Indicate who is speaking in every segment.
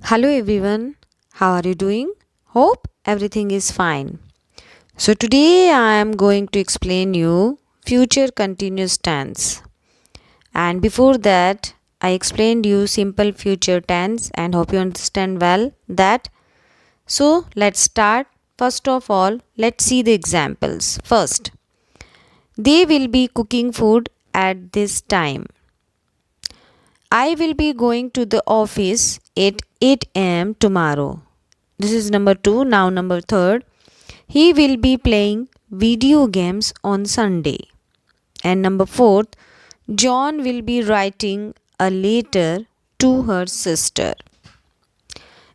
Speaker 1: Hello everyone, how are you doing? Hope everything is fine. So today I am going to explain you future continuous tense. And before that, I explained you simple future tense and hope you understand well that. So let's start. First of all, let's see the examples. First, they will be cooking food at this time. I will be going to the office at 8 a.m. tomorrow. This is number 2. Now, number 3. He will be playing video games on Sunday. And number 4. John will be writing a letter to her sister.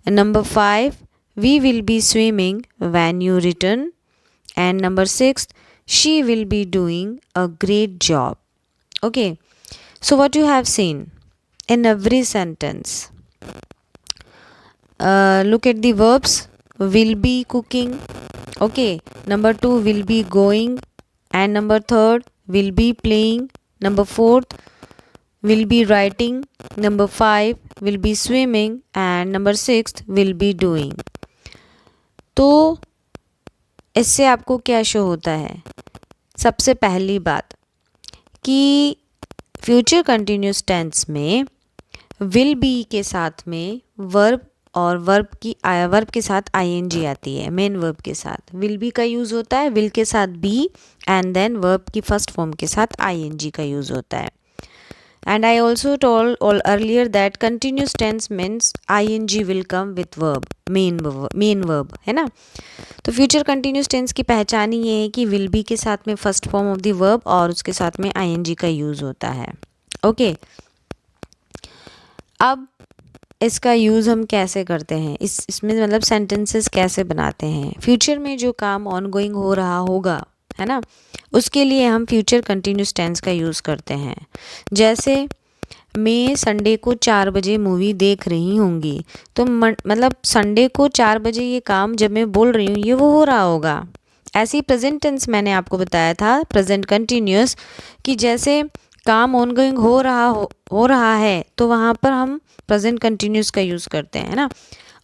Speaker 1: And number 5. We will be swimming when you return. And number 6. She will be doing a great job. Okay. So, what you have seen in every sentence? Look at the verbs. Will be cooking. Okay. Number 2 will be going. And number 3 will be playing. Number 4 will be writing. Number 5 will be swimming. And number 6 will be doing. तो इससे आपको क्या show होता है? सबसे पहली बात कि फ्यूचर कंटिन्यूस टेंस में विल बी के साथ में वर्ब और वर्ब के साथ आईएनजी आती है. मेन वर्ब के साथ विल बी का यूज़ होता है, विल के साथ बी एंड देन वर्ब की फर्स्ट फॉर्म के साथ आईएनजी का यूज़ होता है. And I also told earlier that continuous tense means I N G will come with verb, main verb, है ना. तो फ्यूचर कंटिन्यूस टेंस की पहचान ही ये है कि विल बी के साथ में first form of the verb और उसके साथ में आईएनजी का यूज़ होता है. ओके. अब इसका यूज़ हम कैसे करते हैं, इसमें मतलब सेंटेंसेस कैसे बनाते हैं. फ्यूचर में जो काम ऑनगोइंग हो रहा होगा, है ना, उसके लिए हम फ्यूचर कंटिन्यूस टेंस का यूज़ करते हैं. जैसे मैं संडे को 4 बजे मूवी देख रही होंगी, तो मतलब संडे को 4 बजे ये काम जब मैं बोल रही हूँ ये वो हो रहा होगा. ऐसे ही प्रेजेंट टेंस मैंने आपको बताया था, प्रेजेंट कंटिन्यूस, कि जैसे काम ऑनगोइंग हो रहा है तो वहाँ पर हम प्रेजेंट कंटिन्यूस का यूज़ करते हैं ना.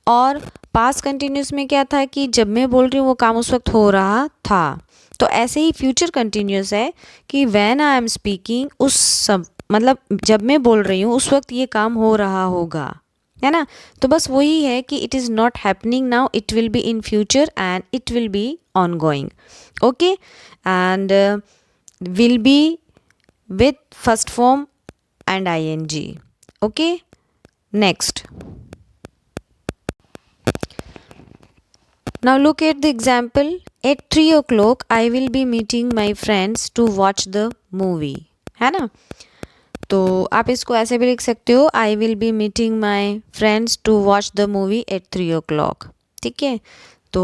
Speaker 1: और पास्ट कंटिन्यूस में क्या था कि जब मैं बोल रही हूँ वो काम उस वक्त हो रहा था. तो ऐसे ही फ्यूचर कंटिन्यूस है कि व्हेन आई एम स्पीकिंग, उस सब मतलब जब मैं बोल रही हूँ उस वक्त ये काम हो रहा होगा, है ना. तो बस वही है कि it is not happening now, it will be in future and it will be ongoing. Okay. And will be with first form and ing. Okay. Next, now look at the example. At 3 o'clock I will be meeting my friends to watch the movie, है ना. तो आप इसको ऐसे भी लिख सकते हो, I will be meeting my friends to watch the movie at 3 o'clock. ठीक है. तो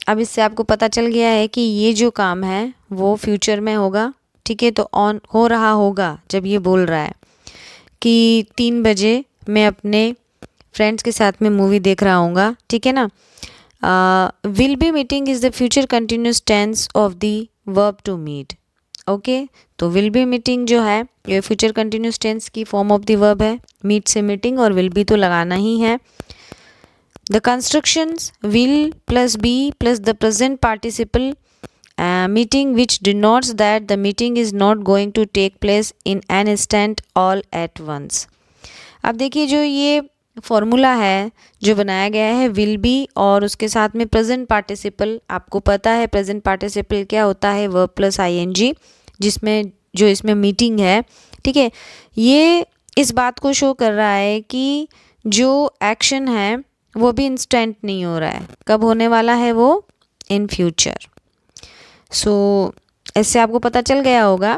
Speaker 1: अब इससे आपको पता चल गया है कि ये जो काम है वो फ्यूचर में होगा. ठीक है. तो ऑन हो रहा होगा जब ये बोल रहा है कि 3 बजे मैं अपने फ्रेंड्स के साथ में मूवी देख रहा हूँगा. ठीक है ना. Will be meeting is the future continuous tense of the verb to meet. Okay. तो विल बी मीटिंग जो है ये फ्यूचर कंटिन्यूस टेंस की फॉर्म ऑफ द वर्ब है. मीट से मीटिंग और विल बी तो लगाना ही है. The constructions will plus be plus the present participle meeting which denotes that the meeting is not going to take place in an instant all at once. अब देखिए जो ये फॉर्मूला है जो बनाया गया है विल बी और उसके साथ में प्रेजेंट पार्टिसिपल. आपको पता है प्रेजेंट पार्टिसिपल क्या होता है, वर्ब प्लस आईएनजी, जिसमें जो इसमें मीटिंग है. ठीक है. ये इस बात को शो कर रहा है कि जो एक्शन है वो भी इंस्टेंट नहीं हो रहा है. कब होने वाला है वो? In future. सो इससे आपको पता चल गया होगा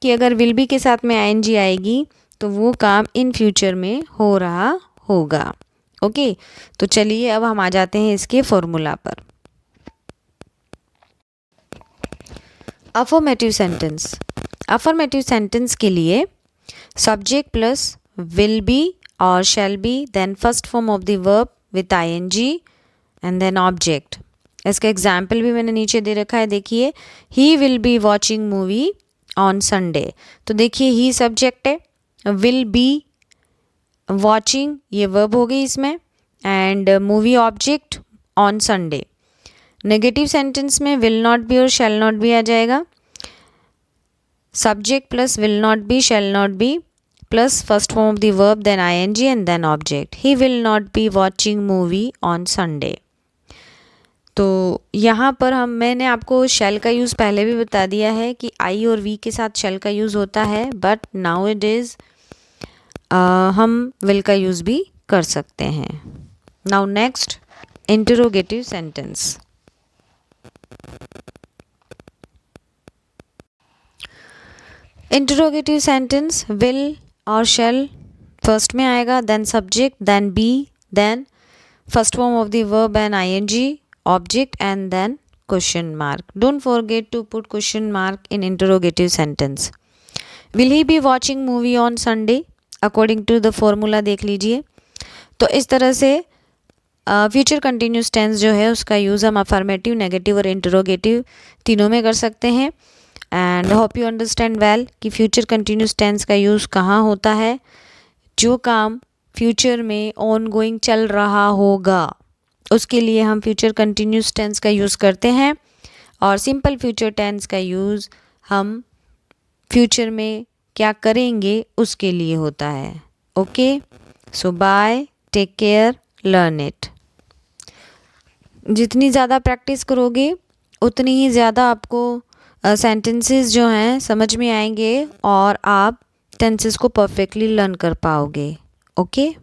Speaker 1: कि अगर विल बी के साथ में आईएनजी आएगी तो वो काम इन फ्यूचर में हो रहा होगा. ओके. तो चलिए अब हम आ जाते हैं इसके फॉर्मूला पर. Affirmative sentence. अफर्मेटिव सेंटेंस के लिए सब्जेक्ट प्लस विल बी और shall be, then first form of the verb with I N G and then object. इसका एग्जाम्पल भी मैंने नीचे दे रखा है. देखिए, he will be watching movie on Sunday. तो देखिए ही सब्जेक्ट है, विल बी वॉचिंग ये वर्ब हो गई इसमें, and movie object on Sunday. Negative sentence में विल नॉट बी और शैल नॉट बी आ जाएगा। Subject plus will not be, shall not B plus first form of the verb, then ing and then object. He will not be watching movie on Sunday. तो यहाँ पर मैंने आपको shell का use पहले भी बता दिया है कि आई और वी के साथ शेल का यूज़ होता है, बट नाउ इट इज़ हम विल का यूज़ भी कर सकते हैं। Now next, interrogative sentence. Interrogative sentence will और शेल फर्स्ट में आएगा, then subject, then be, then first form of the verb and ing, object and then question mark. Don't forget to put question mark in interrogative sentence. Will he be watching movie on Sunday? According to the formula देख लीजिए। तो इस तरह से future continuous tense जो है उसका use हम अफर्मेटिव, नेगेटिव और इंटरोगेटिव तीनों में कर सकते हैं। And hope you understand well कि फ्यूचर कंटिन्यूस टेंस का यूज़ कहाँ होता है। जो काम फ्यूचर में ऑन गोइंग चल रहा होगा उसके लिए हम फ्यूचर कंटिन्यूस टेंस का यूज़ करते हैं, और सिंपल फ्यूचर टेंस का यूज़ हम फ्यूचर में क्या करेंगे उसके लिए होता है। Okay, so bye, take care, learn it. जितनी ज़्यादा प्रैक्टिस करोगे उतनी ही ज़्यादा आपको सेंटेंसेस जो हैं समझ में आएंगे और आप टेंसेस को परफेक्टली लर्न कर पाओगे। ओके।